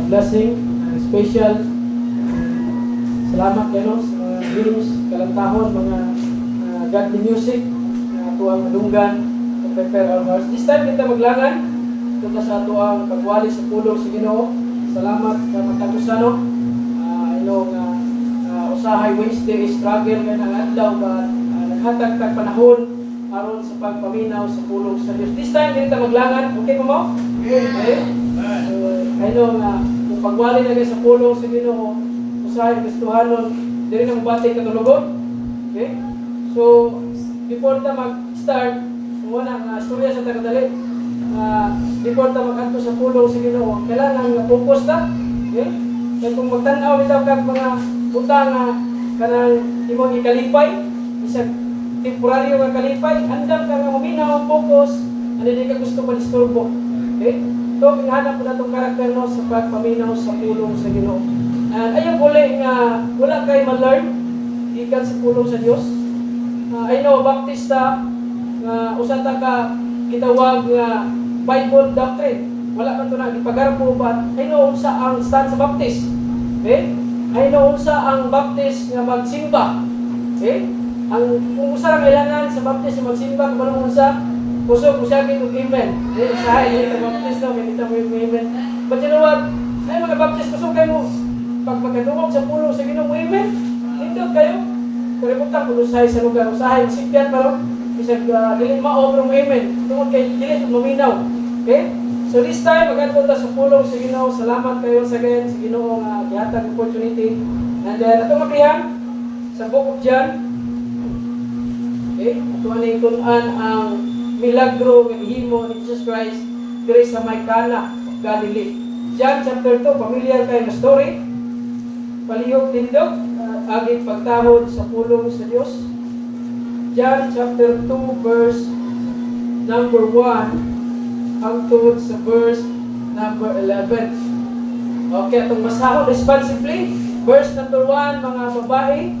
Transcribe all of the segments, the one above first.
blessing, special. Salamat kayo sa mga hymns, kalantahon, mga godly music, tuwang madunggan, to prepare our hearts. This time kita maglangan, ito na sa tuwang pagwali sa pulong sa Ginoo. Salamat ka matagusano. I know nga usahay Wednesday struggle kay nang adlaw ba naghatag tag panahon aron sa pagpaminaw sa pulong sa Dios. This time kita maglangan, okay pa mo? Okay. I know nga kung pagwali na sa pulong sa Ginoo, usahay gustuhanon diri nang bati katulugon. Okay? So before ta mag-start, wala nga istorya sa tagadali. Before ta mag-adto sa pulong sa Ginoo, kailangan nga focus ta. Okay? Kaya kung magtanaw bitaw kag mga butang nga kanang imong ikalipay, isang temporaryo nga kalipay, andam ka nga huminaw, focus, ano di ka gusto ma-disturbo. Okay? So, hinahanap ko na itong karakter no, sa pagpaminaw sa pulong sa Ginoo. And ayun uli nga, wala kayo ma-learn, ikan sa pulong sa Diyos. I know, Baptista, usata ka, kitawag Bible doctrine. Wala man ito na ipagarpo, but I know, unsa ang stand sa Baptist. Okay? I know, unsa ang Baptist nga magsimba. Okay? Kung usa ang kailangan sa Baptist nga magsimba, kung anong unsa, kusog mo siya kitong amen. Usahay niya sa Baptist na, may kita mo yung amen. But you know what? Ay mga Baptist, kusog kayo mo. Pag magkatungog sa pulong sa Ginoo, amen. Hindot kayo. Kalimutan kung usahay sa lugar. Usahay, masigyan pa rin. Isang dili maobre mo amen. Tungod kayo, dili maminaw. Okay? So this time, magkatulta sa pulong sa Ginoo. Salamat kayo sa ganyan sa Ginoo nga gihatag opportunity. And then, atong mabihan sa Book of John. Okay? Ito aning tunan ang milagro ng ihimo ni Jesus Christ diri sa may Cana of Galilee. John chapter 2, familiar kayo na story. Palihog tindog, aging pagtahod sa pulong sa Diyos. John chapter 2 verse number 1 hangtod sa verse number 11. Okay, itong basahon responsibly. Verse number 1, mga babae.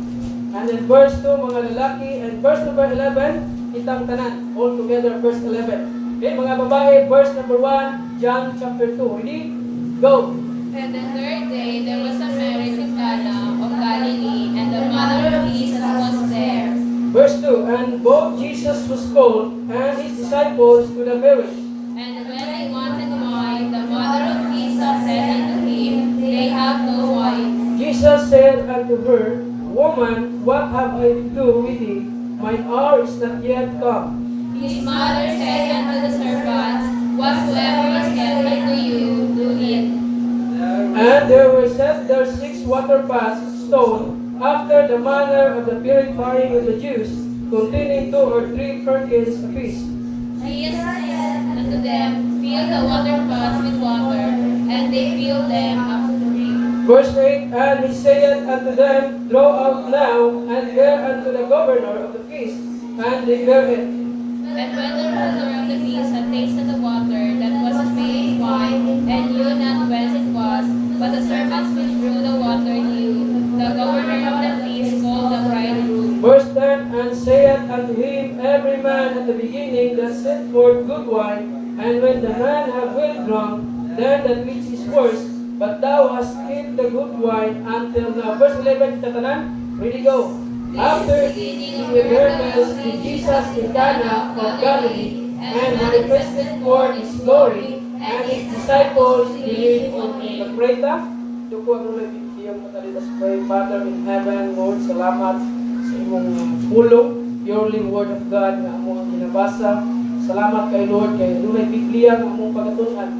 And then verse 2, mga lalaki. And verse number 11, kitang tanan, all together, verse 11. Okay, mga babae, verse number 1, John chapter 2. Ready? Go! And the third day, there was a marriage in Cana of Galilee, and the mother of Jesus was there. Verse 2, and both Jesus was called, and his disciples to the marriage. And when they wanted wine, the mother of Jesus said unto him, They have no wine. Jesus said unto her, Woman, what have I to do with thee? Mine hour is not yet come. His mother said unto the servants, Whatsoever is given unto you, do it. And there were set there 6 water pots of stone, after the manner of the purifying of the Jews, containing 2 or 3 firkins apiece. Jesus said unto them, Fill the water pots with water, and they filled them up to the brim. Verse 8, and he saith unto them, Draw out now, and bear unto the governor of the feast. And they bear it. And when the ruler of the feast had tasted the water that was made wine, and knew not whence it was, but the servants which drew the water knew, the governor of the feast called the bridegroom. Verse 10, and saith unto him, Every man at the beginning that sent forth good wine, and when the man have well drunk, then that which is worse, but thou hast kept the good wine until now. Verse 11, tatanan, ready go. After the miracles in Jesus in Cana of Galilee, and manifested forth his glory, and his disciples believed on him. Nagprayta, duko ang ulit iyong matalitas pray. Father in heaven, Lord, salamat sa imong pulong, purely word of God na among ginabasa. Salamat kay Lord, kay dunay Biblia nga among pagatunan.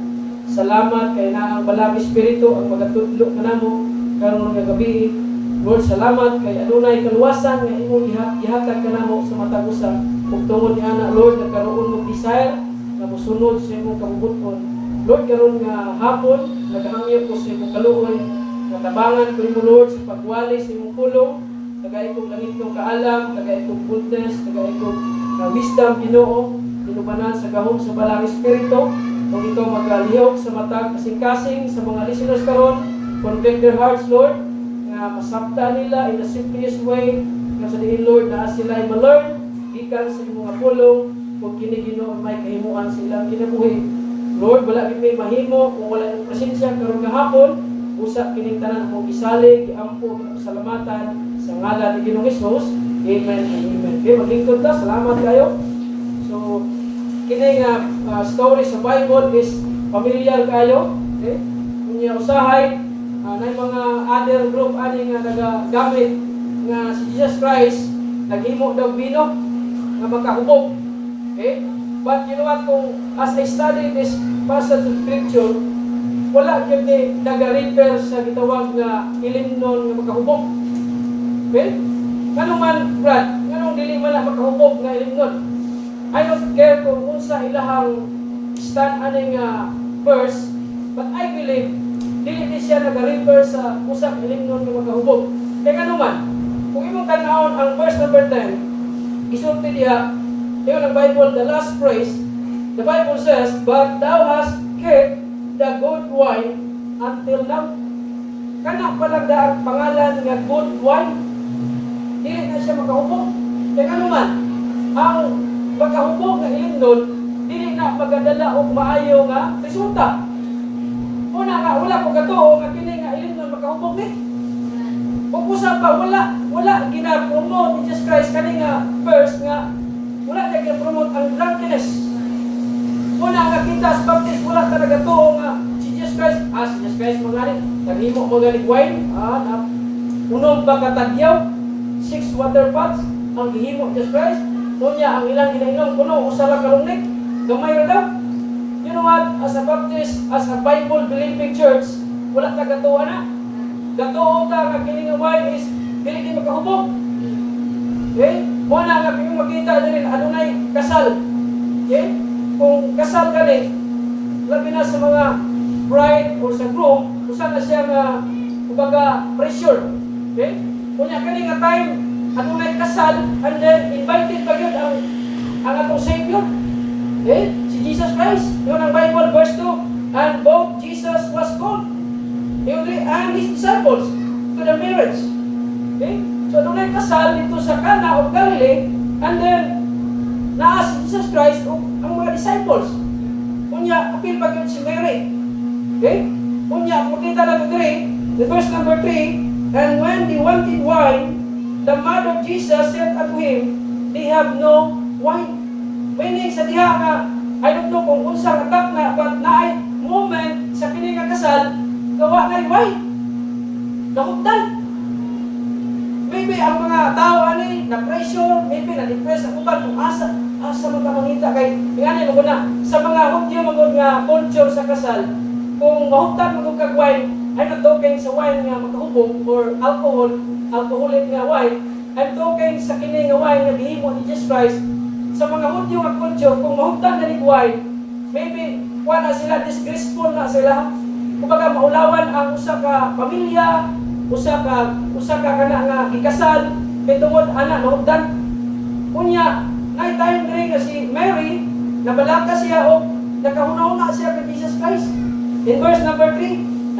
Salamat kay naang balang Espiritu ang magatudlo kanamo karon nga gabi. Lord, salamat kay adunay kaluwasan nga imong gihatag kanamo sa matag usa. Ug tungod ni ana Lord nagkaroon mo desire nga mosunod sa imong kabubuton. Lord, karon nga hapon nagahangyo ko sa imong kaluoy. Natabangan ko nimo Lord sa pagwali sa imong pulong. Tagay kong langit kong kaalam, tagay kong boldness, tagay kong wisdom Ginoo, dinubanan sa gahom sa balang Espiritu. Kung ikaw magalihok sa matag kasing-kasing sa mga listeners karon, convict their hearts, Lord, nga masabta nila in the simplest way, nga sa diin, Lord, na sila ay ma-learn, ikan sa mga pulong, kung kini Ginoo may kahimuan silang kinabuhi. Lord, wala gid may mahimo kung wala yung presensya karon nga hapon. Usa kining tanan mo gisalig, giampo, salamatan sa ngalan ni Ginoong Hesus. Amen and amen. Okay, maglingkod ta. Salamat kayo. So, kining story sa Bible is familiar kayo. Okay? Kunya usahay na mga other group ani nga nagagamit nga si Jesus Christ naghimo daw bino nga makahubog. Okay? But you know what, kung as I study this passage of scripture, wala gyud ni naga-refer sa gitawag nga ilimnon nga makahubog. Okay? Nganong man, Brad, nganong dili man na makahubog nga ilimnon? I don't care kung unsa ilahang stand aning verse, but I believe dili ni siya naga-refer sa usap ilimnon nga makahubog. Kaya ngano man, kung imong tan-awon ang verse number 10, gisulti diha, yun ang Bible, the last phrase, the Bible says, but thou hast kept the good wine until now. Kana palag ang pangalan nga good wine, dili na siya makahubog. Kaya ano man, ang makahubog nga ilimnon, dili na magadala og maayo nga resulta. Una nga, wala ko katuo nga kini nga ilimnon makahubog ni. Kung usap pa, wala gina-promote ni Jesus Christ kani nga verse nga wala na gina-promote ang drunkenness. Una nga kita sa Baptist, wala talaga tuo nga si Jesus Christ, si Jesus Christ magaling, naghimo magaling wine, unong pagkatagyaw, 6 water pots, ang gihimo Jesus Christ, unya ang ilang ginainom, kuno, usala kalungnik, gamay ra daw. You know what, as a Baptist, as a Bible-believing church, wala ta gatuo na. Gatuo ta nga kini nga wine is, dili di makahubog. Okay? Muna nga kung makita din adunay kasal. Okay? Kung kasal gani, labi na sa mga bride or sa groom, usa na siya nga kumbaga pressure. Okay? Kunya kani nga time adunay kasal and then invited pa gyud ang atong Savior. Okay? Si Jesus Christ. Yun ang Bible verse 2. And both Jesus was called. And his disciples to the marriage. Okay? So, nung kasal dito sa Cana of Galilee, and then, naas si Jesus Christ o ang mga disciples. Kunya, apil pa yun si Mary. Okay? Kunya, makita na ito the verse number 3, and when they wanted wine, the mother of Jesus said unto him, they have no wine. Meaning, sa diha nga, I don't know kung unsang atak na, but na ay moment sa kining kasal, gawa na wine. Nahugdan. Maybe ang mga tao ani na pressure, maybe na depress ang uban kung asa mo ka mangita kay ingani mo na sa mga Hudyo magud nga culture sa kasal, kung mahugtan mo kag wine ay natokeng sa wine nga makahubog or alcoholic nga wine, ay tokeng sa kini nga wine nga gihimo ni Jesus Christ sa mga Hudyo nga culture. Kung mahugtan na ni wine, maybe wala sila, disgraceful na sila, kumbaga maulawan ang usa ka pamilya, usa ka kana nga gikasal kay tungod ana nahugdan. Unya nay time diri nga si Mary nabalaka siya o nakahuna-huna siya kay Jesus Christ. In verse number 3,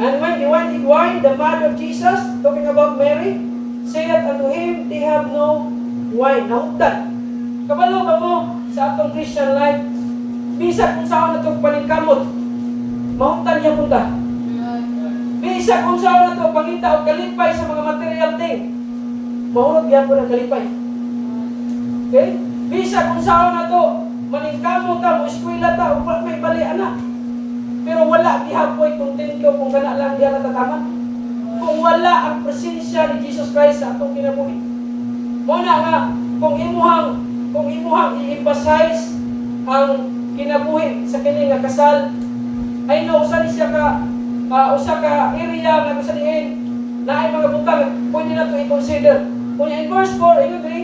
and when they wanted wine, the mother of Jesus, talking about Mary, said unto him, they have no wine. Nahugdan. Kabalo ba mo sa atong Christian life, bisag kung saan natong paningkamot, mahugdan niya punta. Bisa kung saan na ito pangita o kalipay sa mga material thing, mahulog yan po ng kalipay. Okay? Bisa kung saan na ito maningkamo ta o eskwela ta o may bali anak. Pero wala gihapoy kontento kung kana lang diya natataman. Kung wala ang presensya ni Jesus Christ sa atong kinabuhi. Muna nga kung imuhang i-emphasize ang kinabuhi sa kini nga kasal, ay no usa ni siya ka usa ka area nga gusto diin na ay mga butang pwede na ito i-consider. Kung in verse 4, ayun diri,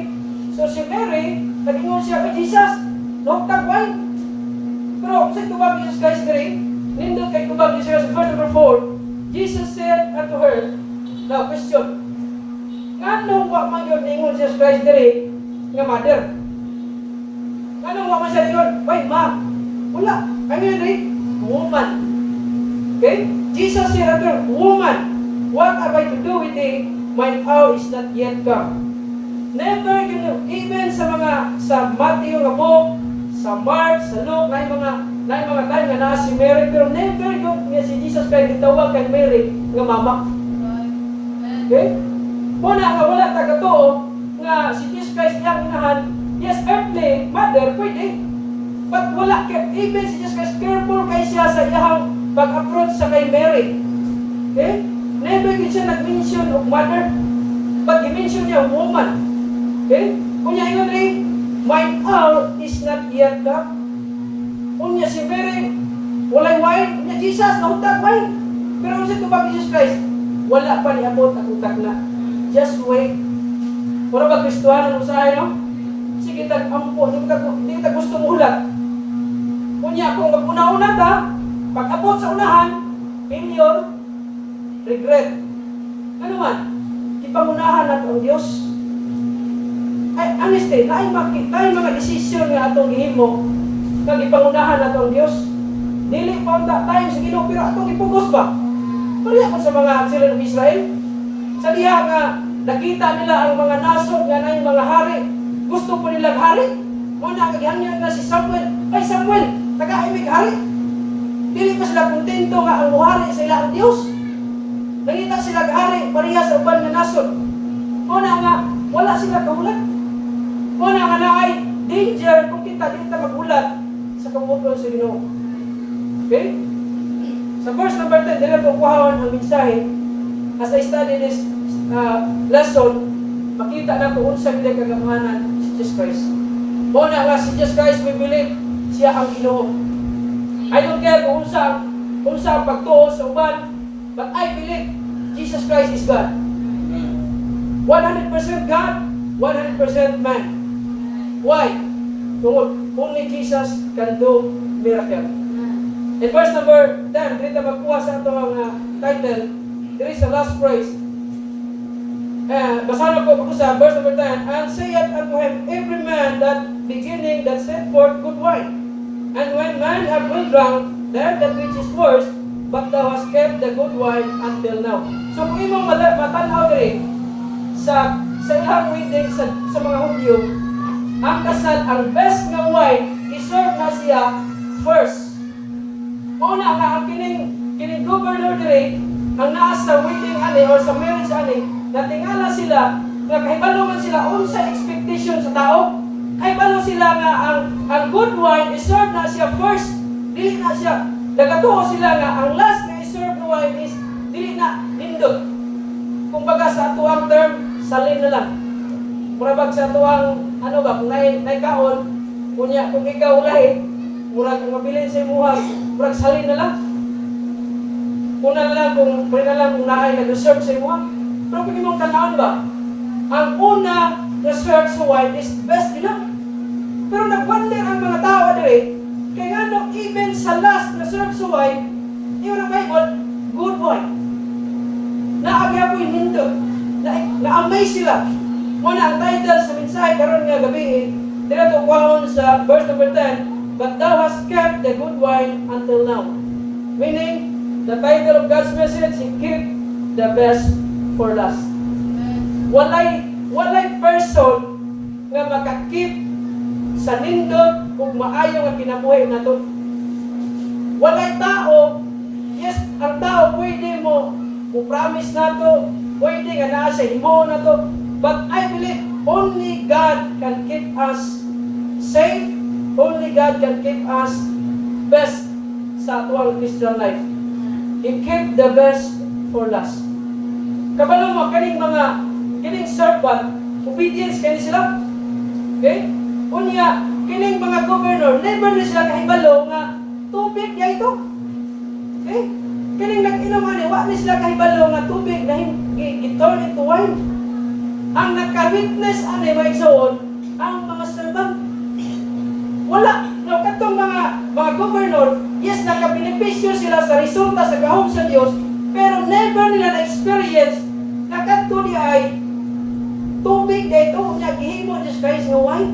so si Mary, nag-ingon siya kay Jesus, nahugtag wine. Pero sa tubag Jesus Christ diri, nindot kay tubag Jesus, verse number 4, Jesus said unto her, now question, nganong wa man yun ingon Jesus Christ diri, nga mother? Nganong wa man siya ingon, wait ma, wala, ano yun diri? Woman. Okay? Jesus said unto her, woman, what have I to do with thee? My hour is not yet come. Never, even sa Matthew nga book, sa Mark, sa Luke, na mga na mga time nga naa si Mary, pero never yun nga si Jesus kay gitawag kay Mary nga mama. Okay? Muna nga wala tagatoo nga si Jesus Christ iyang inahan, yes, earthly mother, pwede. But wala, even si Jesus Christ, careful kay siya sa iyang pag-approach sa kay Mary. Okay? Never din siya nag-mention of mother, but i-mention niya woman. Okay? Kunya yun rin, my hour is not yet come. Kunya si Mary, walay wine. Kunya Jesus, nahutag wine. Pero kung sa tubag ni Jesus Christ, wala pa niabot ang utak na. Just wait. Wala ba Kristuhan ang usahay, no? Sige, tag-ampo. Hindi kita gusto mulat. Kunya, kung mag-una-una ta, pag-abot sa unahan, failure, regret. Ano man? Ipangunahan natin ang Diyos. Ay, honestly, tayo mga desisyon nga atong gihimo, kag ipangunahan natin ang Diyos. Dili pa unta tayo sa Ginoo, pero atong ipugos ba? Pareha ko sa mga sila ng Israel. Sa diha nga, nakita nila ang mga nasod nga na yung mga hari. Gusto po nilang hari. Muna, kagihangyan na si Samuel. Ay, Samuel, taga-imig hari. Dili pa sila kontento nga ang muhari sa ilang Diyos. Nangita sila hari, pareha sa uban nga nasod. Muna nga, wala sila kahulat. Muna nga na ay danger kung kita magulat sa kamupulo sa Ginoo. Okay? Sa verse number 10, dili ko kuhawan ang mensahe. As I study this lesson, makita na kung unsa gid kagamahanan si Jesus Christ. Muna nga si Jesus Christ, we believe siya ang Ginoo. I don't care kung unsa ang pagtuo sa uban, but I believe Jesus Christ is God. 100% God, 100% man. Why? Kung only Jesus can do miracle. In verse number 10, dito magkuha sa itong title, there is a last phrase. Basahan ko sa verse number 10, and saith unto him, every man that beginning that set forth good wine. And when man have well drunk, there that which is worse, but thou hast kept the good wine until now. So kung imong matanaw diri sa ilang wedding sa mga Hudyo, ang kasal, ang best nga wine, iserve na siya first. Una nga ang kining governor diri, ang naa sa wedding ani or sa marriage ani, natingala sila nga kahibalo man sila unsa expectation sa tao. Kahibalo sila nga ang good wine iserve na siya first. Dili na siya. Nagatuo sila nga ang last na iserve na wine is dili na nindot. Kumbaga sa tuwang term, salin na lang. Murabag sa tuwang ano ba, kung naikaon, kunya kung ikaw lahi, murag ang mabilin sa imuhang, murag salin na lang. Una na lang kung naay nag-reserve sa imuhang. Pero kung imong tanawin ba, ang una reserve sa wine is best nila. Pero nag-wonder ang mga tao diri, kaya nga no, even sa last reserve sa wine, yun ang Bible, good wine. Naagya po yung nindot. Na-amaze sila. Muna ang title sa mensahe karon nga gabi, dito kuhaon sa verse number 10, but thou hast kept the good wine until now. Meaning, the title of God's message, He kept the best for last. Walay person nga makakip sa nindot kung maayo nga kinabuhi nato. Walay tao, yes, ang tao pwede mo promise nato, pwede nga naa sa himo nato, but I believe only God can keep us safe, only God can keep us best sa atuang Christian life. He kept the best for last. Kabalo mo, kining servant, obedience kani sila. Okay? Unya, kining mga governor, never na sila kahibalo nga tubig ya ito. Okay? Kining nag-inom ani, wa ni sila kahibalo nga tubig na giturn into wine. Ang nagka-witness ani maigsoon, ang mga servant. Wala. No, katong mga governor, yes, nakabenepisyo sila sa resulta sa gahom sa Dios, pero never nila na-experience na kadto di ay tubig dito nya gihimo Jesus Christ nga wine.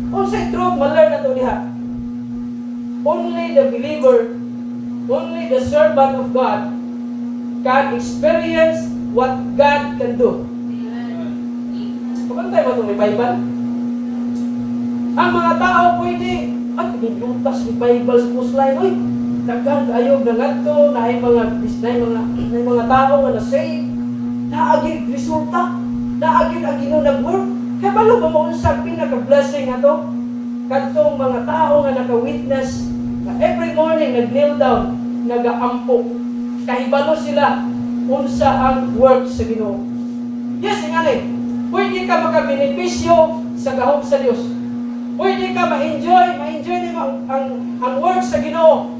Unsay truth ma-learn nato diha? Only the believer, only the servant of God can experience what God can do. Pagkantay mo itong may Bible? Ang mga tao pwede At ginutas ni Bible sa pusline, oy, daghan kayo nangadto na ay mga tao nga na-save, naagid resulta, naagid ang Ginoo nag-work. Kaya balo ba mo unsang pinaka-blessing ato? Kadtong mga tao nga naka-witness na every morning nag-kneel down, nag-aampo. Kahibalo sila unsa ang work sa Ginoo. Yes, ingani. Pwede ka makabenepisyo sa gahom sa Dios. Pwede ka ma-enjoy nimo ang work sa Ginoo.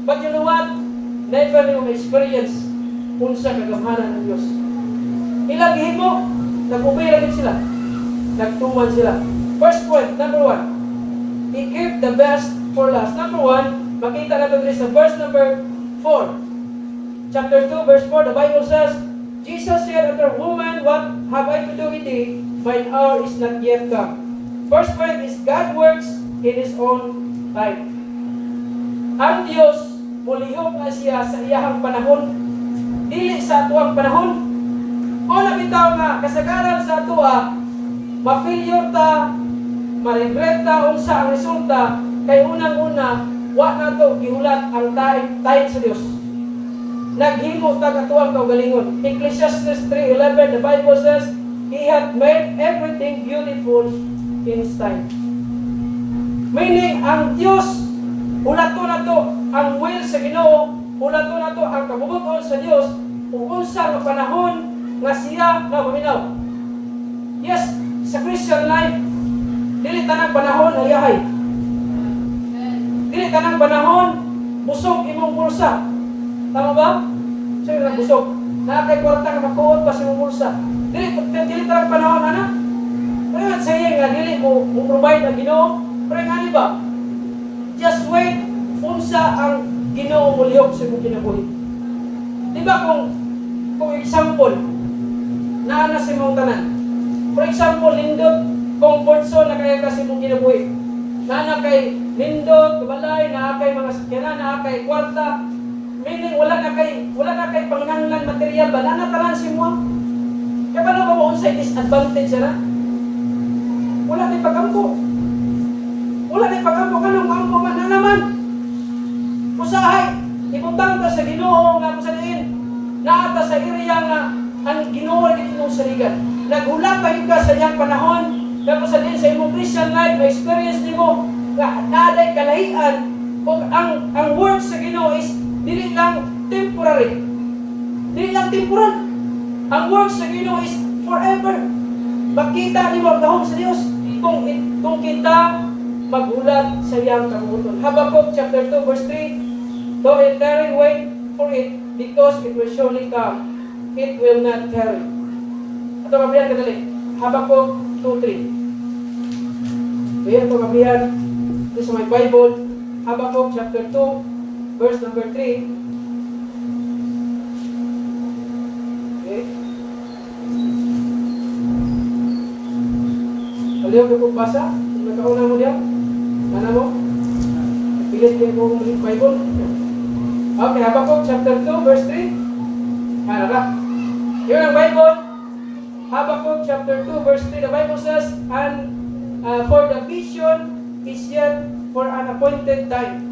But you know what? Never nimo ma-experience unsa kagamhanan ng Dios. Ilang gihimo, nag-obey lang sila. Nagtuman sila. First point, number 1. He kept the best for last. Number 1, makita natin dito sa verse number 4. Chapter 2, verse 4, the Bible says, Jesus said unto her, Woman, what have I to do with thee? Mine hour is not yet come. First point is God works in His own time. Ang Diyos, mulihok na siya sa iyahang panahon, dili sa atuang panahon. O nabitaw nga, kasagaran sa atua, ma-failure ta, ma-regret ta, unsa ang resulta, kay unang-una, wa na to gihulat ang tayo sa Diyos. Naghimo tag atuang kaugalingon. Ecclesiastes 3:11, the Bible says, He hath made everything beautiful in His time. Meaning, ang Diyos, ulato na to ang will sa Ginoo, ulato na to ang kabubuton sa Diyos, kung unsa nga panahon nga siya na maminaw. Yes, sa Christian life, dili tanang panahon na yahay. Dili tanang panahon, busog imong bulsa. Tama ba? Sa'yo na busog. Nakakay kwarta ka makuot pa sa imong bulsa. Dili tanang panahon, ano? Pero nga sayang nga, dili mo provide ang Ginoo. Pero nga ba? Just wait, unsa ang Ginoo mo lihok sa imong kinabuhi. Di ba kung example, naana sa imong tanan. For example, lindot, comfort zone na kaya kasi mong kinabuhi. Na kay nindot, kabalay, na kay mga sakyanan, na kay kwarta. Meaning wala na kay panganlan material ba? Na tanan si mo. Kaya paano ba mo unsay disadvantage na? Wala na pagampo. Wala na pagampo kanang mampo man na naman. Usahay, ibutang ta sa Ginoo nga kusanin. Naata sa area nga ang Ginoo dito sa saligan. Naghulat pa ka sa iyang panahon. Tapos sa din sa imong Christian life, ma-experience nimo nga naaday kalahian kung ang work sa Ginoo is dili lang temporary. Dili lang temporal. Ang work sa Ginoo is forever. Makita nimo ang gahom sa Dios kung kita maghulat sa iyang kabubuton. Habakkuk chapter 2 verse 3, though it tarry, wait for it, because it will surely come. It will not tarry. Ito kabrihan kadali. Habakkuk 2:3. Kaya ito kabrihan, ito sa my Bible, Habakkuk chapter 2, verse number 3. Okay. Aliw ko kung basa, kung nakauna mo diyan, mana mo? Pilit kayo mo mong Bible. Okay, Habakkuk chapter 2, verse 3. Ano ka? Yun ang Bible. Habakkuk chapter 2 verse 3, the Bible says, and for the vision is yet for an appointed time,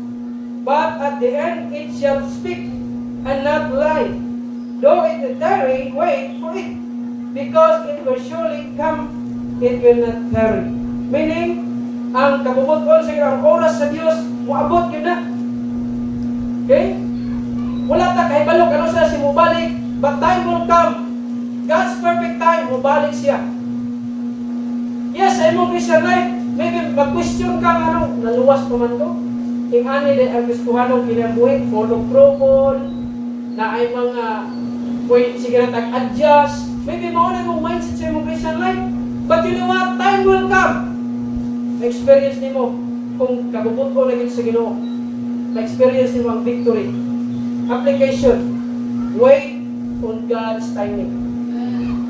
but at the end it shall speak and not lie. Though it tarry, wait for it, because it will surely come, it will not tarry. Meaning, ang kabubuton sa ang oras sa Diyos, muabot yun na. Okay? Wala ta kahibalo, ano sa si mubalik, but time will come. God's perfect time, mubalik siya. Yes, ay mong Christian life, maybe mag-question ka nga naluwas pa man to. King ani de ang Kristohanong kinabuhi, follow protocol, na ay mga pwede sige na tag-adjust. Maybe mauna mong mindset sa mong Christian life. But you know what? Time will come. Ma-experience nimo kung kabubot ko na sa Ginoo. Ma-experience nimo ang victory. Application. Wait on God's timing.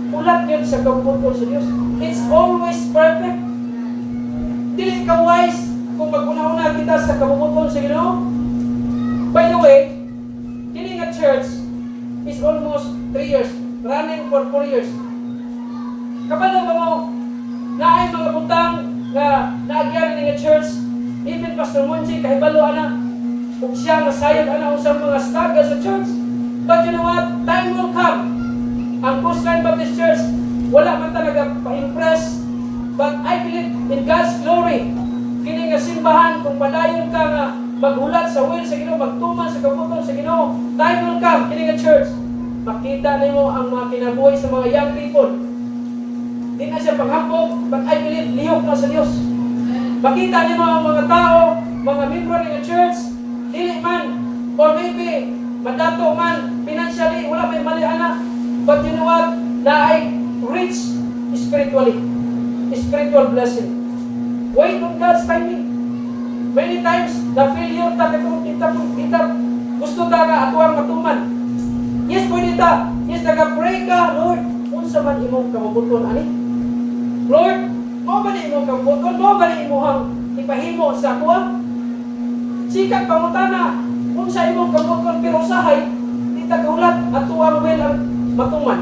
Ulat yun sa kabubuton sa Diyos. It's always perfect. Dili ka wise kung mag-una-una kita sa kabubuton sa Ginoo. By the way, kini nga church is almost 3 years. Running for 4 years. Kapag ba mo, na ay mga butang na naagyan nga church, Even Pastor Monchi, kahibalo ana, kung siya nasayod ana usang mga struggle sa church. But you know what? Time will come. Ang Coastline Baptist Church, wala man talaga pa-impress. But I believe in God's glory. Kini nga simbahan, kung padayon ka nga maghulat sa will sa Ginoo, magtuman sa kabuton sa Ginoo, time will come, kini nga church. Makita nimo ang mga kinabuhi sa mga young people. Di na siya panghambog, but I believe lihok na sa Dios. Makita nimo ang mga tao, mga membro ng church, dili man, or maybe madato man, financially, wala may mali ana. But you know what? Na ay rich spiritually. Spiritual blessing. Wait on God's timing. Many times, the failure kita gusto ka nga ako ang matuman. Yes, pwede ta. Yes, nag-pray ka, Lord, unsa man imong kabubuton ani? Lord, mo ba ni imong kabubuton? Mo ba ni imong ipahimo sa kuha? Sikap pangutana, unsa imong kabubuton pero usahay, di ta kaulat ato ang will ang matuman.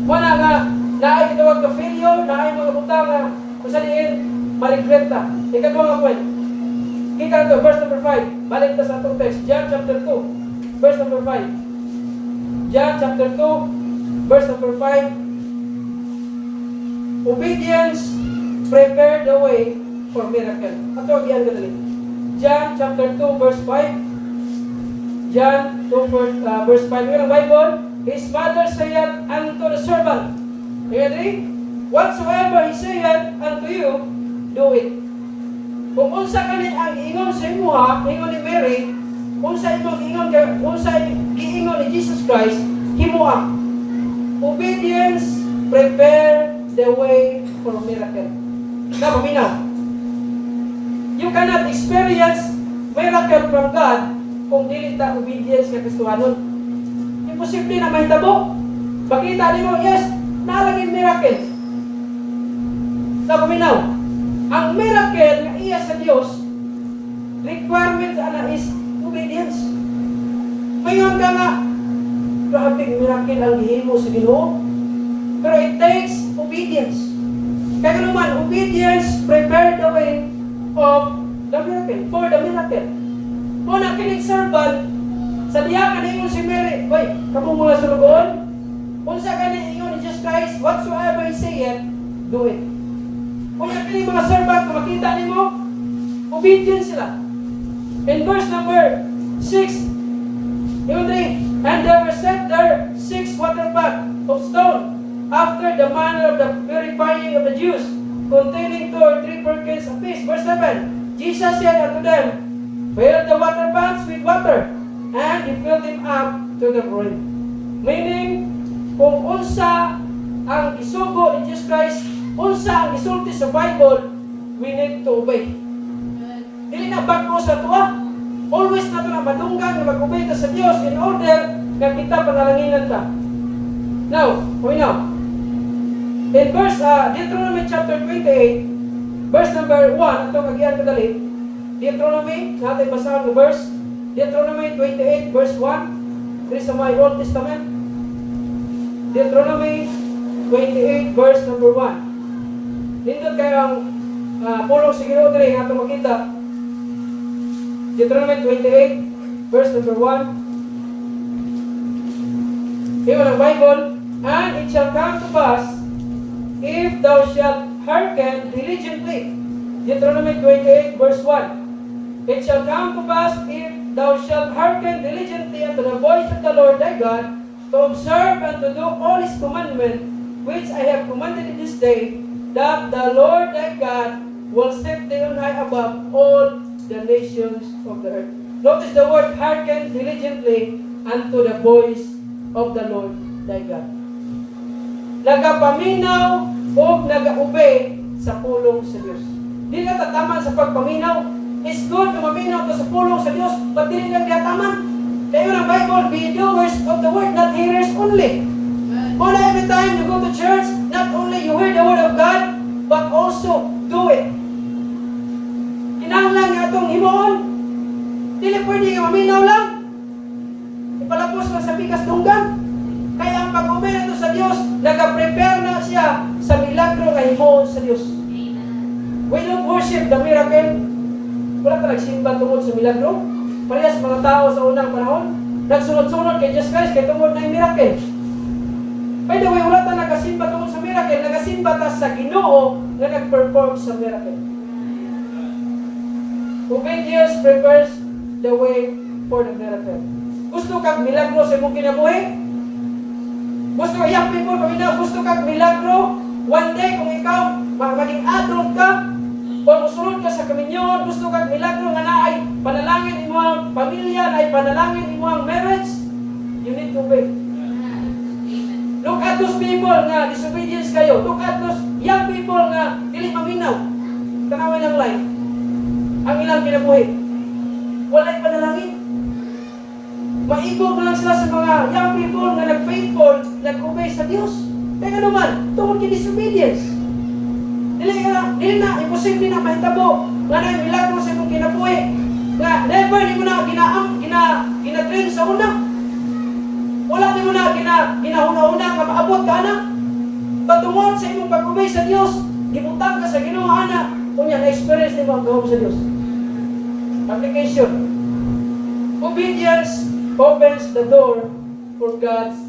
Wala nga naay gitawag ka failure, naay mga butang nga kusaliin, maligreta. Ikadwa nga point. Kita ito, verse number 5. Balik ta sa atong text. John chapter 2, verse number 5. John chapter 2, verse number 5. Obedience prepare the way for miracle. Ato agian ka dali. John chapter 2, verse 5. John 2, verse 5. Yung Bible, his mother said unto the servant, whatsoever he saith unto you, do it. Kung unsa kani ang ingon sa imuha, ingon ni Mary, unsa imong ingon unsa giingon ni Jesus Christ, himuha. Obedience prepare the way for miracle. Napaminaw. You cannot experience miracle from God kung dili ta obedience kay Kristohanon. Imposible na mahitabo. Makita nimo, yes, nalaging miracle. Napaminaw. Ang miracle nga iya sa Dios, requirement ana is obedience. Mayon ka nga, grabe miracle ang gihimo sa Ginoo. Pero it takes obedience. Kaya naman, obedience prepare the way of the miracle, for the miracle. Kung nakinig servant, sa diya ka ningon si Mary, oy, kamu mga sulugon, kung sa ka ningon ni Jesus Christ, whatsoever he saith, do it. Kung nakinig mga servant, kung makita niyo, obedient sila. In verse number 6, yun rin, and there were set there 6 water pots of stone, after the manner of the purifying of the Jews, containing 2 or 3 firkins apiece. Verse 7, Jesus said unto them, fill the water pots with water, and he filled them up to the brim. Meaning, kung unsa ang isugo ni Jesus Christ, unsa ang isulti sa Bible, we need to obey. Dili na bago sa tuwa. Always na ito na madunggan na mag-obey ta sa Diyos in order na kita pangalanginan ta. Now, in verse Deuteronomy chapter 28, verse number 1, ito kagiyan kadali. Deuteronomy, natin basahan ng verse. Deuteronomy 28, verse 1. This is my Old Testament. Deuteronomy 28, verse number 1. Nindot kayo ang pulong siguro dali nga itong makita. Deuteronomy 28, verse number 1. Here ang Bible, and it shall come to pass, if thou shalt hearken diligently. Deuteronomy 28, verse 1. It shall come to pass, if thou shalt hearken diligently unto the voice of the Lord thy God, to observe and to do all his commandments, which I have commanded in this day, that the Lord thy God will set thee on high above all the nations of the earth. Notice the word hearken diligently unto the voice of the Lord thy God. Nagapaminaw o nag-obey sa pulong sa Diyos. Di na tataman sa pagpaminaw. It's good na maminaw ka sa pulong sa Diyos, but di lang tataman. Kaya ng Bible, be doers of the word, not hearers only. Only every time you go to church, not only you hear the word of God, but also do it. Kinahanglan nga itong himoon. Dili pwede ka maminaw lang. Ipalapos lang sa bigas dunggan. Kaya ang pag-obey na ito sa Diyos, nag-prepare na siya sa milagro nga himoon sa Diyos. We don't worship the miracle. Wala ka nagsimba tungod sa milagro. Parehas mga tao sa unang panahon, nagsunod-sunod kay Jesus Christ kay tungod na yung miracle. By the way, wala ta nagasimba tungod sa miracle, nagasimba ta sa Ginoo nga nag-perform sa miracle. Obedience prepares the way for the miracle. Gusto kag milagro sa imong kinabuhi? Gusto young people, gusto kag milagro? One day kung ikaw maging adult ka, o musulod ka sa kaminyon, gusto kag milagro nga naay panalangin imo ang pamilya, naay panalangin imo ang marriage, you need to obey. Look at those people nga disobedience kayo. Look at those young people nga dili maminaw. Tanawin ang life. Ang ilang kinabuhi. Walay panalangin. Maigog na lang sila sa mga young people nga nag-faithful, nag-obey sa Dios. Kaya naman, tungkol kay disobedience. Dili na, imposible na mahitabo nga na milagro sa imong kinabuhi. Nga never di mo na gina-dream sa una. Wala di mo na ginahuna-una nga maabot ka na. Patungod sa imong pag-obey sa Dios, gibutang ka sa Ginoo ana, unya na-experience nimo ang gahom sa Dios. Application. Obedience opens the door for God's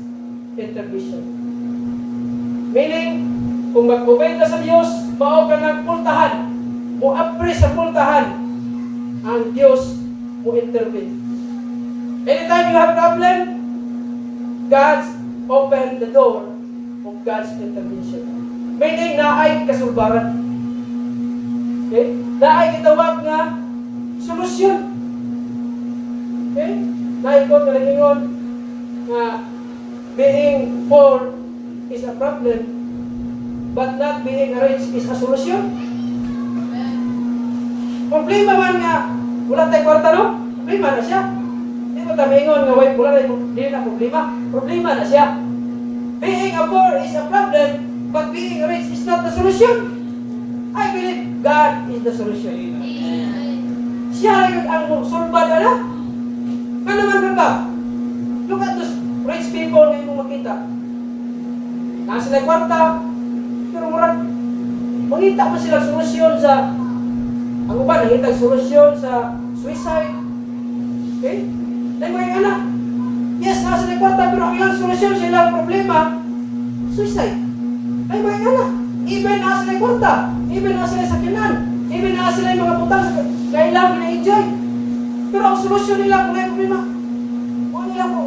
intervention. Meaning, kung mag-obey ka sa Diyos, mao ka ng pultahan, muapre sa pultahan, ang Diyos mo intervene. Anytime you have problem, God's open the door of God's intervention. Meaning, naay kasulbaran. Okay? Naay gitawag nga solusyon. Okay? Naikot na nagingon nga being poor is a problem, but not being rich is a solution. Problema man nga, wala tayong kwarta, no? Problema na siya. Hindi mo tayo maingon nga, wala tayong na problema. Problema na siya. Being a poor is a problem, but being rich is not the solution. I believe God is the solution. Siya lang ang sulbad na. Nga naman ka? Look at those rich people na yung makita. Nasa na kwarta, pero murag, mangita pa sila solusyon sa, ang uban, nangita solusyon sa suicide. Okay? Dahil mga anak, yes, nasa na kwarta, pero ang ilang solusyon sa ilang problema, suicide. Dahil mga anak, even nasa na kwarta, even nasa na sakinan, even nasa na mga putang sa kailang na-enjoy. Pero ang solusyon nila kung may problema,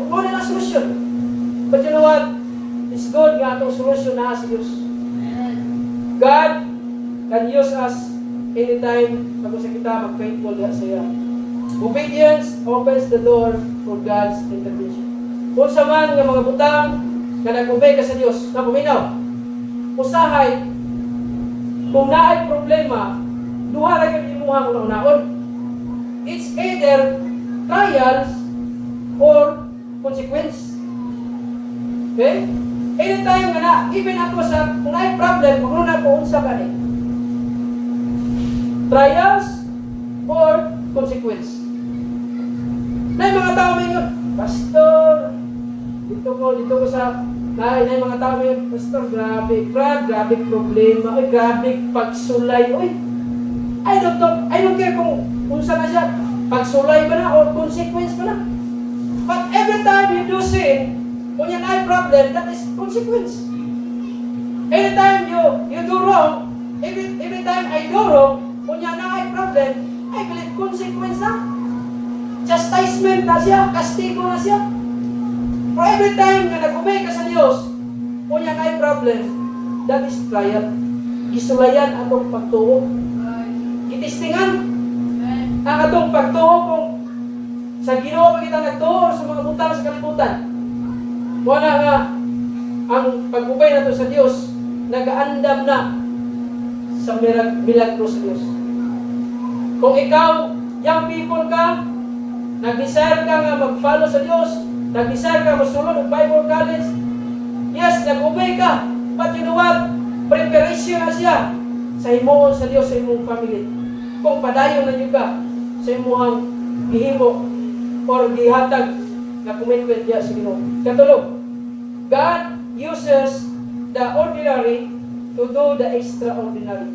wala nila solusyon. But you know what? It's good nga itong solusyon na sa Diyos. God can use us anytime pag sa kita mag-faithful diha sa iya. Obedience opens the door for God's intervention. Kung sa man nga mga butang nga nag-obey ka sa Diyos, na puminaw, usahay, kung naay problema, duha ra gyud imuhang una-unaon. It's either trials or consequence. Okay? Anytime nga na, even ako sa, kung ay problem, magluna ko unsa ka ni. Trials or consequence. Na mga tao may yun, Pastor, dito ko sa, na mga tao may yun, Pastor, grabe problema, oy, grabe pagsulay, oy. I don't care kung unsa na siya, pagsulay ba na or consequence ba na. But every time you do sin, kung yan ay problem, that is consequence. Anytime you do wrong, every time I do wrong, kung yan ay problem, I believe consequence na. Chastisement na siya, kastigo na siya. For every time na nag-obey ka sa Diyos, kung yan ay problem, that is trial. Gisulayan atong pagtuo. Gitistingan ang atong pagtuo kung sa Ginoo pa kita nagtuo sa mga butang sa kalibutan. Wala nga ang pag-ubay nato sa Dios nagaandam na sa milagro sa Dios. Kung ikaw, young people ka, nag-desire ka nga mag-follow sa Dios, nag-desire ka masulod ng Bible college, yes, nag-obey ka, but you know what? Preparation na siya sa himuon sa Dios sa imong family. Kung padayon na ka sa imong gihimo or gihatag na commitment diya sa Ginoo. Katulog, God uses the ordinary to do the extraordinary.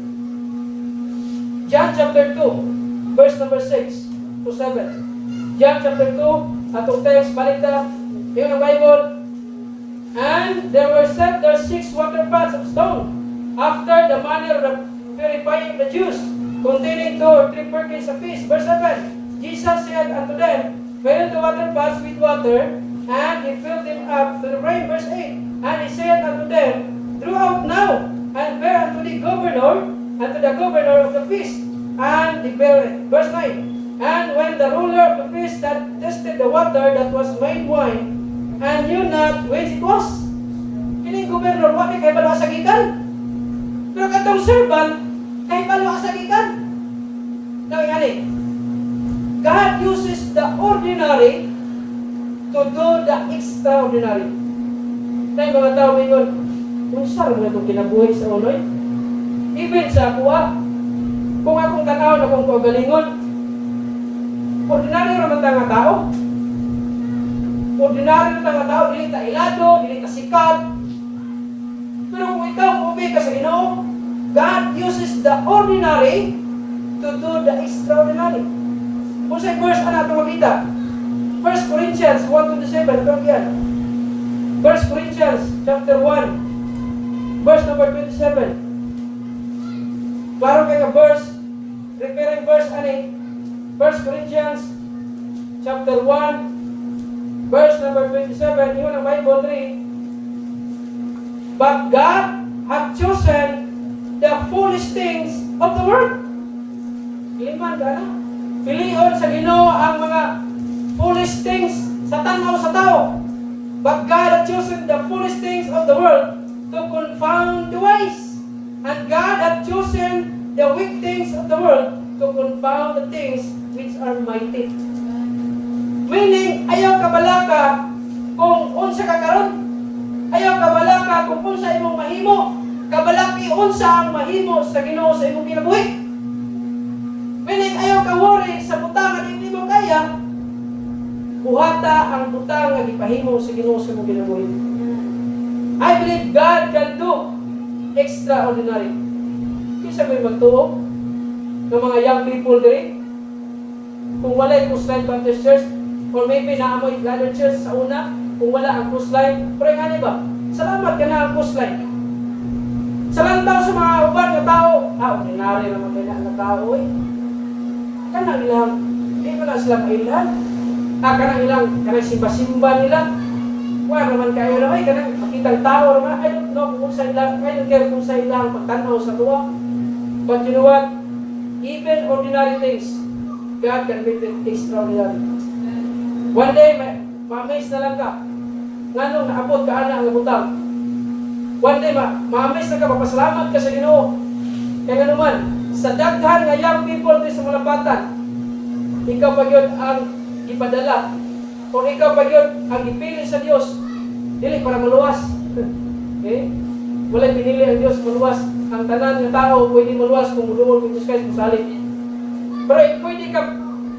John chapter 2, verse number 6 to 7. John chapter 2, atong text, balita, yun ang Bible. And there were set there 6 water pots of stone, after the manner of the purifying the Jews, containing 2 or 3 firkins apiece. Verse 7, Jesus said unto them, fill the water pots with water, and he filled them up to the brim. Verse 8, and he said unto them, draw out now, and bear unto the governor of the feast. And they bare it. Verse 9, and when the ruler of the feast had tasted the water that was made wine, and knew not whence it was. Kining gobernador, wala kay balo sa gikan. Pero katong servant, kay balo sa gikan. Now, yani, God uses the ordinary to do the extraordinary. Tayo mga tao ngayon, kung saan mo itong kinabuhi sa unoy? Even sa kuha, kung akong tanaw na kung kagalingon, ordinary naman tayo nga tao. Ordinary naman tayo nga tao, dili ta ilado, dili ta sikat. Pero kung ikaw ubi ka sa Ginoo, God uses the ordinary to do the extraordinary. Kung sa verse na natin makita, 1 Corinthians 1:27, ito yan. 1 Corinthians chapter 1, verse number 27. Klaro kayo nga verse, referring verse ani, 1 Corinthians chapter 1, verse number 27, yun ang Bible 3. But God hath chosen the foolish things of the world. Liman ka na? Pilion sa Ginoo ang mga foolish things sa tanaw sa tao. But God hath chosen the foolish things of the world to confound the wise. And God hath chosen the weak things of the world to confound the things which are mighty. Meaning, ayaw kabalaka kung unsa ka karon. Ayaw kabalaka kung unsa imong mahimo. Kabalaki unsa ang mahimo sa Ginoo sa imong kinabuhi. Meaning, ayaw ka worry sa butang nga hindi mo kaya. Buhata ang butang nga gipahimo sa Ginoo sa imong kinabuhi. I believe God can do extraordinary. Kisa ko'y magtuo ng mga young people diri. Kung wala yung Coastline Baptist Church, or maybe naamoy other church sa una, kung wala ang Coastline, pero yung ano ba? Salamat ka na ang Coastline. Salantaw sa mga uban na tao, ordinary naman kaya na tao eh. Kanang ilang, hindi mo na sila mailan. Kanang ilang, kanang simba-simba nila. Wala naman kayo na, kanang makitang tao naman, I don't know kung sa ilang, I don't care kung sa ilang pagtanaw sa tuwa. But you know what? Even ordinary things, God can make it extraordinary. One day, ma-amaze na lang ka. Nga nung naabot ka na ang butang. One day, ma-amaze na ka, mapasalamat ka sa Ginoo. Kaya nga naman, sa daghan nga young people din sa malapatan, ikaw pa yun ang ipadala. O ikaw pa yun ang ipili sa Diyos. Dili para maluwas. Okay? Wala'y pinili ang Diyos maluwas. Ang tanan ng tao pwede maluwas kung muluwal kung Diyos kahit masalit. Pero pwede ka,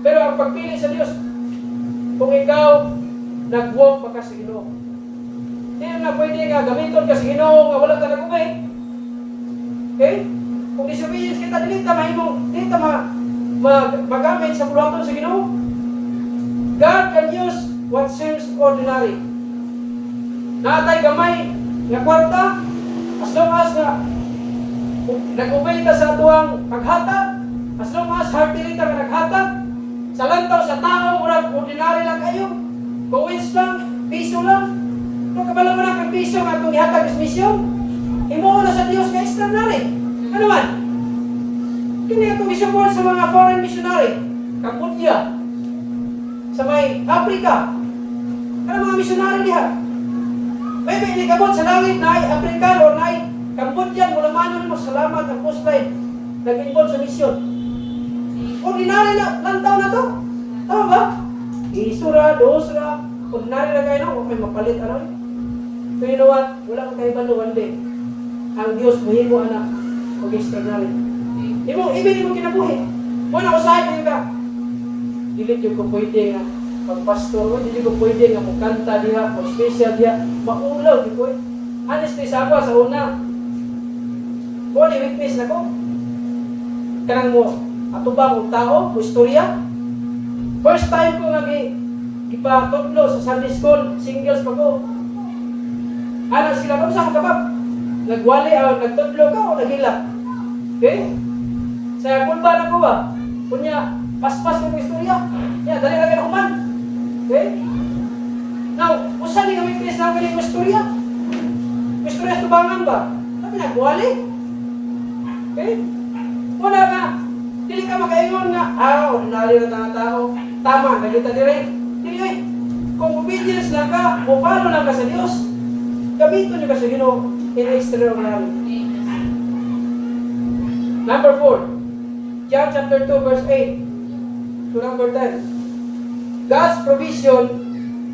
pero ang pagpili sa Diyos, kung ikaw nag-walk pa ka sa Ginoo. Hindi na pwede nga gamiton ka sa Ginoo nga wala ka nag-ubay. Okay? Kung disobedience kita, dili ta mahimong, dili ta magamit sa puluhaton sa Ginoo. God can use what seems ordinary. Natay gamay nga kwarta, as long as nga nag-obey ka sa tuwang paghatag, as long as heartily ka naghatag, sa lantaw sa tao, murag ordinary lang kayo. Coins lang, piso lang. Kung kabala mo na kang piso nga itong ihatag is misyon, imo na sa Diyos nga extraordinary. Ano man? Kini itong isupport sa mga foreign missionary, Cambodia, sa may Africa. Ano mga missionary diha? Maybe inikabot sa langit na ay African or na ay Cambodian, mula mano mo salamat ang Coastline nag-involve sa misyon. Ordinary na lantaw na to. Tama ba? Isura, dosra, ordinary na kayo na, may mapalit ano. So you know what? Wala kang kahibalo one day. Ang Diyos mahimo anak o extraordinary. Ibig mo kinabuhi. Muna usahin mo ka. Dilit yung kung pwede nga pagpastor, hindi ko pwede nga magkanta diha, mag-special diha, maulaw, di ko. Honestly sa ako sa una, wala witness na ko. Kanang mo, ato ba kung tao, kung istorya? First time ko nga gipatudlo sa Sunday school, singles pa ko. Ano sila kung sa makabab? Nagwali nagtudlo ka o naghilak? Okay? Sa kulba na ko ba? Kunya, paspas ng istorya. Yeah, dali na human. Okay? Now, usa ni kami Chris na galing istorya. Istorya tubangan ba? Sabi nagwali. Okay? Una ka, dili ka makaingon nga, ordinary na tao. Tama, nagita dire. Dili, kung obedience lang ka, follow lang ka sa Dios. Gamito niyo ka sa Ginoo in extraordinary. Number 4, John chapter 2 verse 8 to number 10. God's provision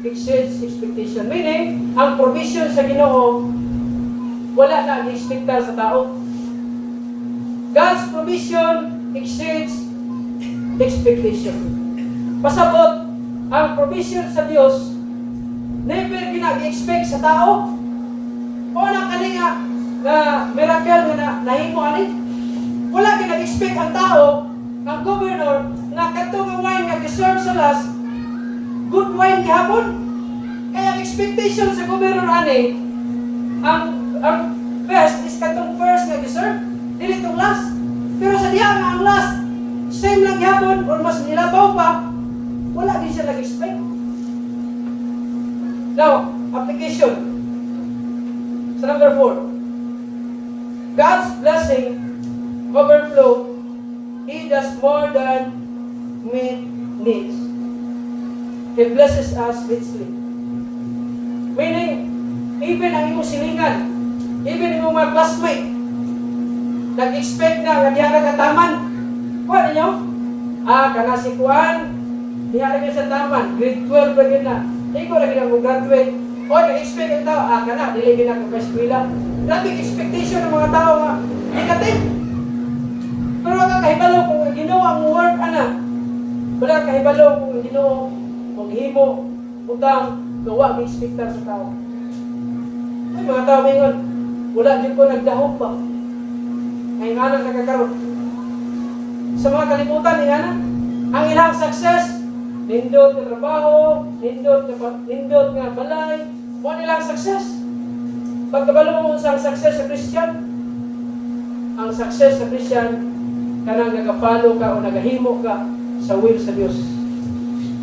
exceeds expectation. Meaning, ang provision sa Ginoo wala na i-expectar sa tao. God's provision exceeds expectation. Pasabot, ang provision sa Dios never ginag-expect sa tao. O na kaninga na miracle na nahimo ani. Wala ginag-expect ang tao, ang governor nga kadto nga wine nga giserve sa last good wine gihapon. Kaya ang expectation sa governor ani ang best is katong first nga giserve, dili tong last. Pero sa diya nga ang last same lang gihapon or mas nilabaw pa, wala din siya nag-expect. Now, application. Sa number 4. God's blessing overflow. He does more than meet needs. He blesses us richly. Meaning, even ang imong silingan, even ang mga classmate, nag-expect na nga diha ka taman. Kuha ninyo? Kana si Kuan, diha ka sa taman, grade 12 pa na. Ikaw lagi na mag-graduate. O, nag-expect ang tao, kana, dili ka na ka-eskwela. Grabe expectation ng mga tao nga, negative. Pero wala kahibalo kung ang Ginoo ang work, wala kahibalo kung ang Ginoo, kung himo, utang, gawa, may-expectar sa tao. Ay, mga tao ngayon, wala din ko nagdahog pa. Ngayon nga nakakaroon. Sa mga kalimutan, ang ilang success, nindot nga trabaho, nindot nga balay, wala nilang success. Pagkabalo mo sa success sa Christian, ang success sa Christian, kanang nag-follow ka o nagahimo ka sa will sa Dios,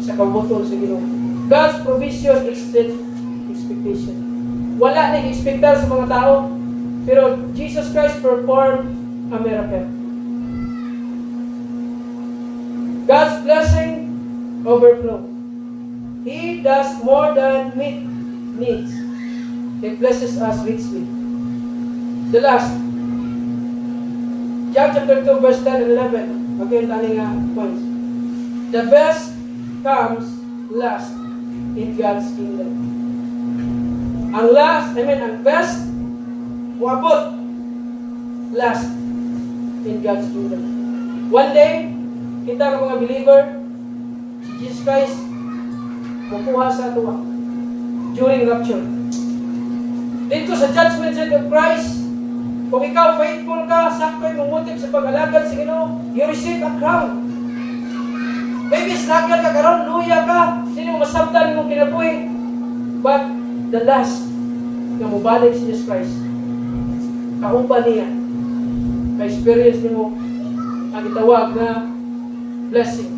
sa kabuton sa Ginoo. God's provision exceeds expectation. Wala nag-expectar sa mga tao, pero Jesus Christ performed a miracle. God's blessing overflow. He does more than meet needs. He blesses us richly. The last, John chapter 2 verse 10 and 11. Okay, tani nga points. The best comes last in God's kingdom. Ang last, ang best, muabot last in God's kingdom. One day, kita ng mga believer, si Jesus Christ, makuha sa tuwa during rapture. Dito sa judgment seat of Christ, kung ikaw faithful ka, sakto yung motive sa pag-alagad sa Ginoo, you receive a crown. Maybe struggle ka karon, luya ka, sino masabtan mong kinabuhi. But the last na mubalik si Jesus Christ, kauban niya, ka-experience mo ang itawag na blessing.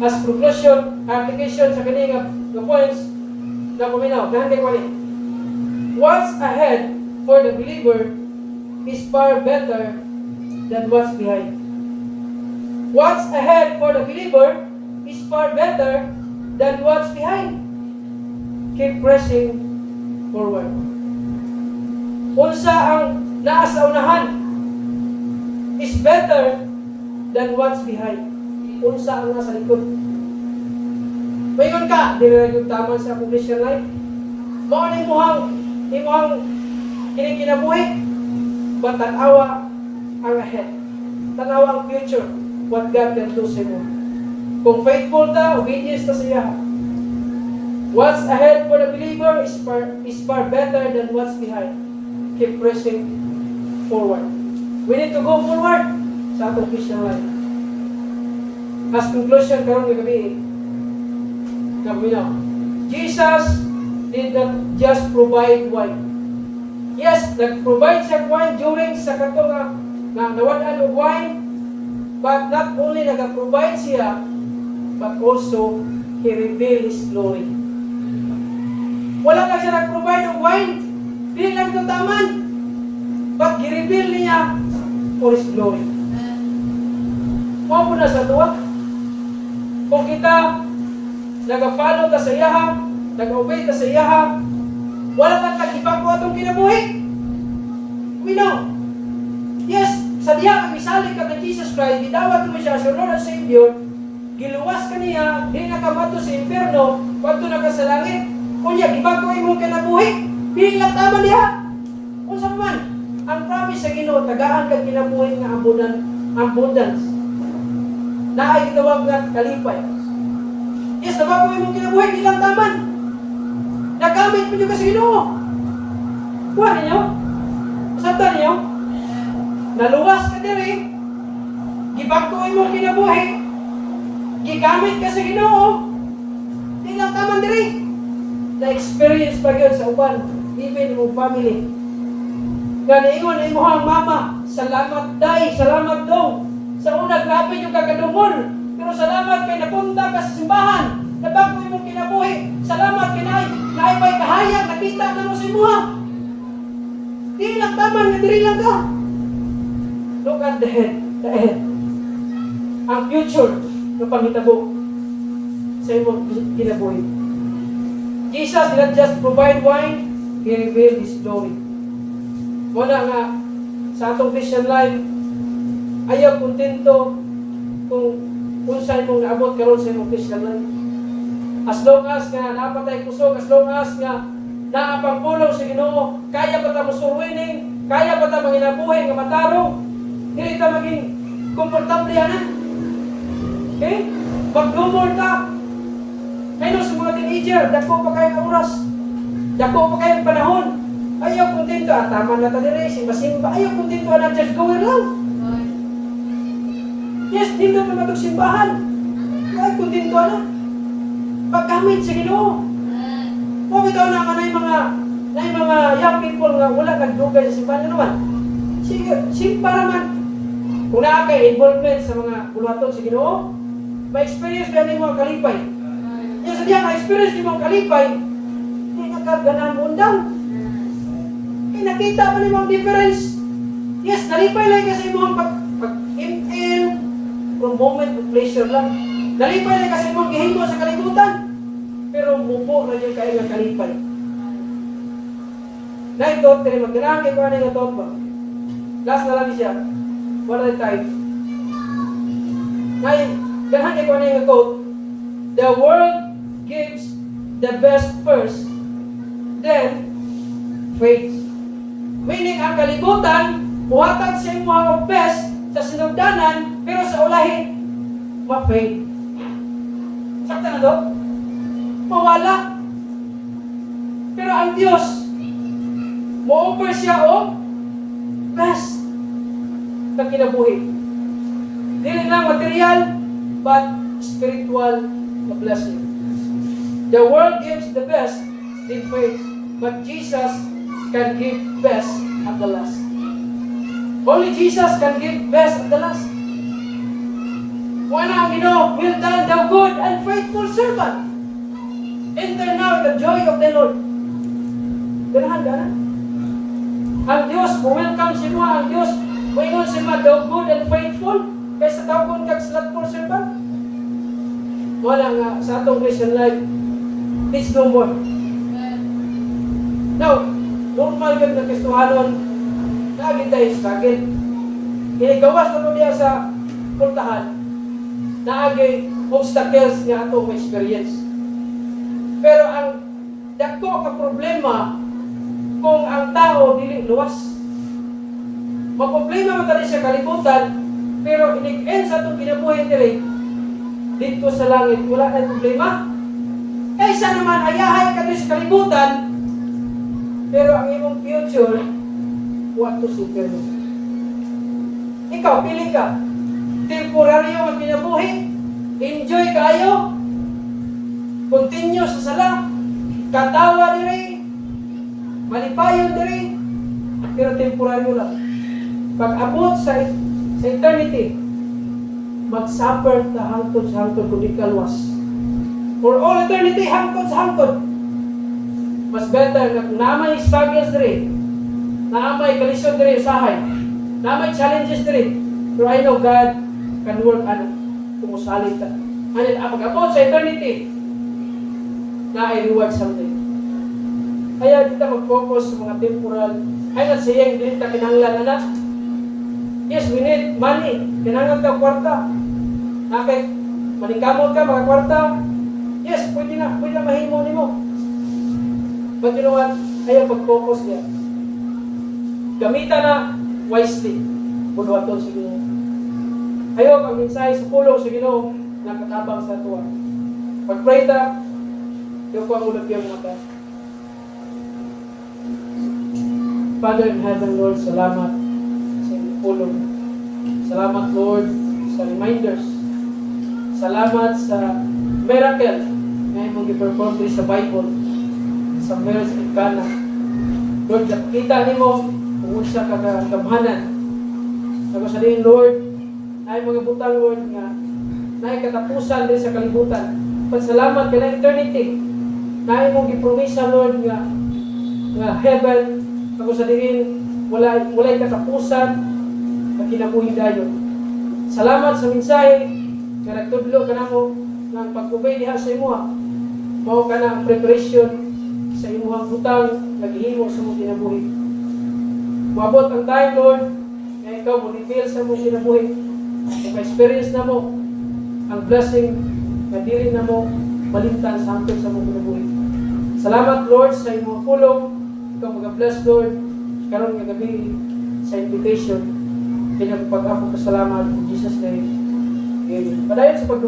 As conclusion, application sa kanina nga points na kuminaw, nahanday ko ni. What's ahead for the believer is far better than what's behind. What's ahead for the believer is far better than what's behind. Keep pressing forward. Unsa ang naa sa unahan is better than what's behind. Unsa ang nasa likod. Mayon ka, di na yung tama sa Christian life. Mao na imuhang kinikinabuhi. But tanawa ang ahead. Tanawa ang future. What God can do sa mo. Kung faithful ta, obedience ta sa iya. What's ahead for the believer is far better than what's behind. Keep pressing forward. We need to go forward. sa atong Christian life. As conclusion karon nga gabi, Jesus did not just provide wine. Yes, nag-provide siya wine during sa kato nga nawadan og wine, but not only nag-provide siya, but also He revealed His glory. Wala lang siya nag-provide og wine, dili lang ito taman, but He-reveal niya for His glory. Mao po na sa tuwa. Kung kita nag-follow ta sa iyaha, nag-obey ta sa iyaha, wala man tag-ibang ko atong kinabuhi. We know. Yes, sa diha kag misalig ka kay Jesus Christ, gidawat mo siya sa Lord and Savior, giluwas ka niya, di na ka mato sa impierno, padto na ka sa langit. Kunya gibag ko imong kinabuhi, dili lang tama diha. Unsa man, ang promise sa Ginoo tagaan kag kinabuhi nga abundance. Naay gitawag nga kalipay. Yes, nabago imong kinabuhi, di lang taman. Nagamit mo yung kasi Ginoo. Kuha ninyo. Masabta ninyo. Naluwas ka diri. Gibagko imong kinabuhi. Gigamit ka sa Ginoo. Di lang taman diri. Na-experience pa yun sa uban. Even mo family. Ganaingon na imuhang mama. Salamat day. Salamat dong. Sa una, grabe yung kakadungol. Pero salamat kay napunta ka sa simbahan. Nabago imong kinabuhi. Salamat kay naipay kahayag, nakita na mo sa imuha. Di lang taman, nadiri lang ka. Look at the head. Ang future ng pangitabo sa imong kinabuhi. Jesus did not just provide wine, He revealed His glory. Wala nga, sa atong Christian life, ayaw kontento kung saan mong naabot karon sa imong Christian life. As long as nga napatay kusog, as long as nga naapangpulong sa Ginoo, kaya pa ta musulwining, kaya pa ta manginabuhi nga matarong, dili ta maging komportable ana. Okay? Magdumol ta. Kaya sa mga teenager, dako pa kayo oras, dako pa kayo panahon. Ayaw kontento, tama na ta diri, simba-simba. Ayaw kontento na church goer lang. Yes, dito pa matong simbahan. Ayaw kontento na. Paggamit sa Ginoo. Kung ikaw na ka na yung mga young people nga wala nagdugay sa simbahan na naman. Sige, para man. Kung naa kay involvement sa mga buluhaton sa Ginoo, ma-experience ba niyo mga kalipay? Yung sa diyan, ma-experience niyo mga kalipay, hindi nakaganahan mo undang. Eh, nakita pa niyo mga difference. Yes, nalipay lang kasi mo pag-in from moment of pleasure lang. Nalipay lang kasi mong gihingo sa kalibutan. Pero mupo na yung kayo nga kalipay. Na ito, magdanahan kayo kung ano yung ito ba? Last na lang siya. Wala na tayo. Na ganahan kayo kung ano yung ito. The world gives the best first, then faith. Meaning ang kalibutan, buhatag sa imo ang best sa sinugdanan, pero sa ulahi, ma-faith. Sakta na to? Mawala. Pero ang Diyos, mo-offer siya o best na kinabuhi. Dili lang material, but spiritual na blessing. The world gives the best in faith, but Jesus can give best at the last. Only Jesus can give best at the last. Kung ano ang Ginoo, well done, thou good and faithful servant. Enter now in the joy of the Lord. Ganahan ka na? Ang Diyos, welcome si mo. Ang Diyos, maingon si mo, thou good and faithful. Kaysa thou good kag slothful servant. Wala nga sa atong Christian life. It's no more. Now, normal yun na Kristohanon, lagi tayo struggle. Inigawas na niya sa pultahan, naagay obstacles nga atong experience. Pero ang dako ka problema kung ang tao dili luwas. Maproblema man tali sa kalibutan, pero inig-end sa itong kinabuhi diri dito sa langit, wala na problema. Kaysa naman ayahay ka sa kalibutan, pero ang imong future, what to super mo. Ikaw, pili ka. temporaryo ang kinabuhi. Enjoy kayo. Continue sa sala. Katawa diri. Malipayon diri. Pero temporaryo lang. Pag abot sa eternity, mag-suffer ta hangtod sa hangtod kundi kalwas. For all eternity, hangtod sa hangtod. Mas better na namay struggles diri, namay kalisod diri usahay, namay challenges diri. Pero I know God can work kumusalit ta. And pag abot sa eternity, na ay reward someday. Kaya kita mag-focus sa mga temporal. Ay not saying dili ta kinahanglan anak. Yes, we need money. Kinahanglan ta kwarta. Nakay maningkamot ka mga kwarta. Yes, pwede na mahimo nimo. But you know what? Ayaw pag-focus niya. Gamitan na wisely. Bunuhaton sa Ginoo. Ayaw ang mensahe sa pulong sa Ginoo nakatabang sa tuwa. Pag-pray ta, yung ko ang ulap yung mata. Father in heaven, Lord, salamat sa inyong pulong. Salamat, Lord, sa reminders. Salamat sa miracle na imong gi-perform sa Bible, sa marriage in Cana. Lord, nakita nimo kung unsa ka kagamhanan. Ako sa diin, Lord, ay mga butang, Lord, nga na katapusan din sa kalibutan. Pasalamat ka na eternity. Na imong gipromisa, Lord, nga heaven, ako sa diin, walay katapusan na kinabuhi dayon. Salamat sa mensahe nga nagtudlo ka namo ng pag-obey diha sa imuha. Mao ka na ang preparation sa imuhang butang naghihimo sa mong kinabuhi. Maabot ang time, Lord, nga ikaw mo reveal sa mong kinabuhi. Kung ma-experience na mo ang blessing na dili na mo malimtan sa hangtod sa mong kinabuhi. Salamat, Lord, sa imong pulong. Ikaw mag-bless, Lord, karon nga gabi sa invitation. Pinagpag-ako kasalamat in Jesus' name. Amen. Padayon sa pag